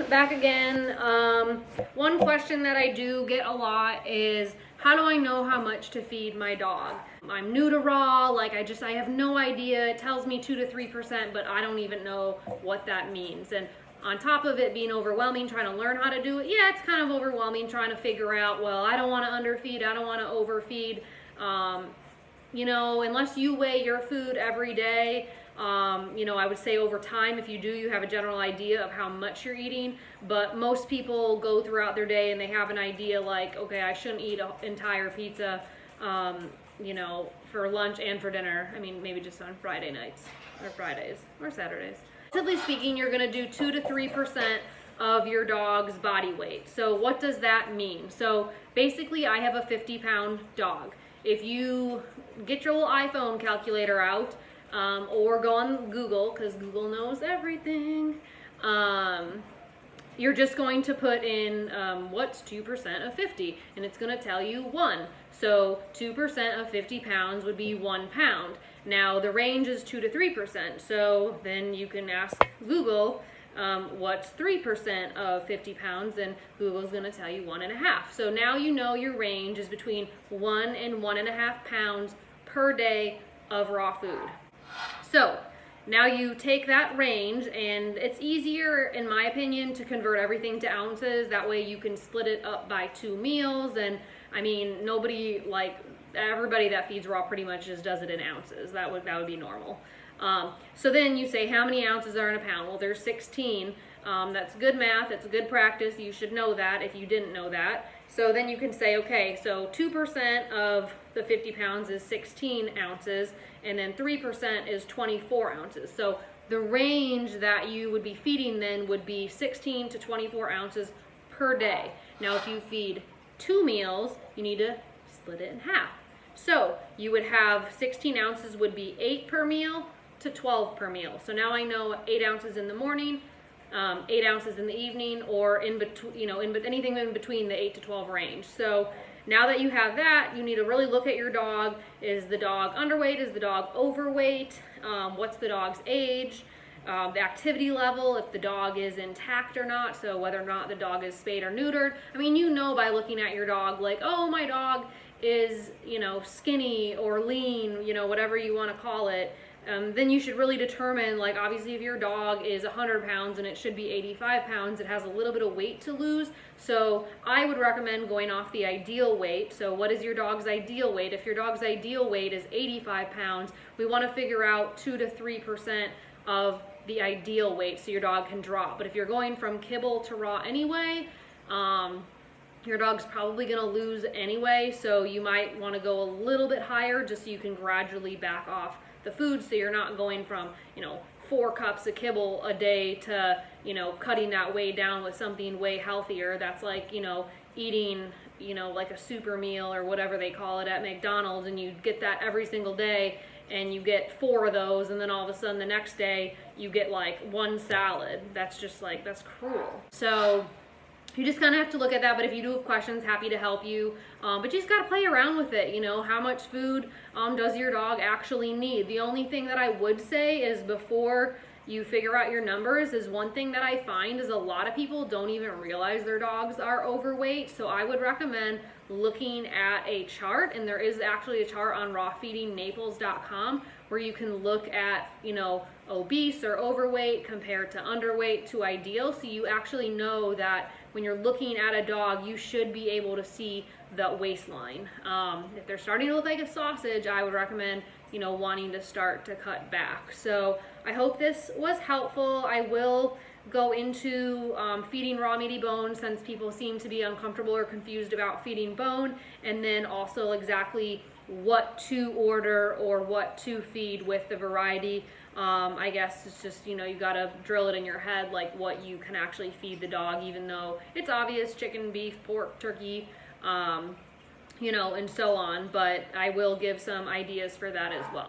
back again. One question that I do get a lot is, how do I know how much to feed my dog? I'm new to raw, like I have no idea. It tells me 2 to 3%, but I don't even know what that means. And on top of it being overwhelming, trying to learn how to do it, yeah, it's kind of overwhelming trying to figure out, well, I don't want to underfeed, I don't want to overfeed. You know, unless you weigh your food every day, you know, I would say over time, if you do, you have a general idea of how much you're eating. But most people go throughout their day and they have an idea like, okay, I shouldn't eat an entire pizza, you know, for lunch and for dinner. I mean, maybe just on Friday nights or Fridays or Saturdays. Relatively speaking, you're going to do 2 to 3% of your dog's body weight. So what does that mean? So basically, I have a 50-pound dog. If you get your little iPhone calculator out, or go on Google, because Google knows everything, you're just going to put in what's 2% of 50, and it's going to tell you 1. So 2% of 50 pounds would be 1 pound. Now the range is 2 to 3%, so then you can ask Google, what's 3% of 50 pounds, and Google's going to tell you 1.5. So now you know your range is between 1 and 1.5 pounds per day of raw food. So now you take that range, and it's easier, in my opinion, to convert everything to ounces. That way you can split it up by 2 meals. And I mean, nobody, like everybody that feeds raw pretty much just does it in ounces. That would be normal. So then you say, how many ounces are in a pound? Well, there's 16. That's good math. It's good practice. You should know that if you didn't know that. So then you can say, okay, so 2% of the 50 pounds is 16 ounces, and then 3% is 24 ounces. So the range that you would be feeding then would be 16 to 24 ounces per day. Now, if you feed 2 meals, you need to split it in half. So you would have 16 ounces would be 8 per meal to 12 per meal. So now I know 8 ounces in the morning, 8 ounces in the evening, or in between, you know, anything in between the 8 to 12 range. So now that you have that, you need to really look at your dog. Is the dog underweight? Is the dog overweight? What's the dog's age? The activity level, if the dog is intact or not, so whether or not the dog is spayed or neutered. I mean, you know by looking at your dog, like, oh, my dog is, you know, skinny or lean, you know, whatever you want to call it. Then you should really determine, like, obviously if your dog is 100 pounds and it should be 85 pounds, it has a little bit of weight to lose. So I would recommend going off the ideal weight. So what is your dog's ideal weight? If your dog's ideal weight is 85 pounds, we want to figure out 2 to 3% of the ideal weight so your dog can drop. But if you're going from kibble to raw anyway, your dog's probably going to lose anyway, so you might want to go a little bit higher just so you can gradually back off the food, so you're not going from, you know, 4 cups of kibble a day to, you know, cutting that way down with something way healthier. That's like, you know, eating, you know, like a super meal or whatever they call it at McDonald's, and you get that every single day, and you get 4 of those, and then all of a sudden the next day you get like 1 salad. That's just like, that's cruel. So you just kind of have to look at that. But if you do have questions, happy to help you. But you just got to play around with it. You know, how much food does your dog actually need? The only thing that I would say is, before you figure out your numbers, is one thing that I find is a lot of people don't even realize their dogs are overweight. So I would recommend looking at a chart, and there is actually a chart on rawfeedingnaples.com where you can look at, you know, obese or overweight compared to underweight to ideal. So you actually know that when you're looking at a dog, you should be able to see the waistline. If they're starting to look like a sausage, I would recommend, you know, wanting to start to cut back. So I hope this was helpful. I will go into feeding raw meaty bone, since people seem to be uncomfortable or confused about feeding bone, and then also exactly what to order or what to feed with the variety. I guess it's just, you know, you gotta drill it in your head, like what you can actually feed the dog, even though it's obvious: chicken, beef, pork, turkey, you know, and so on. But I will give some ideas for that as well.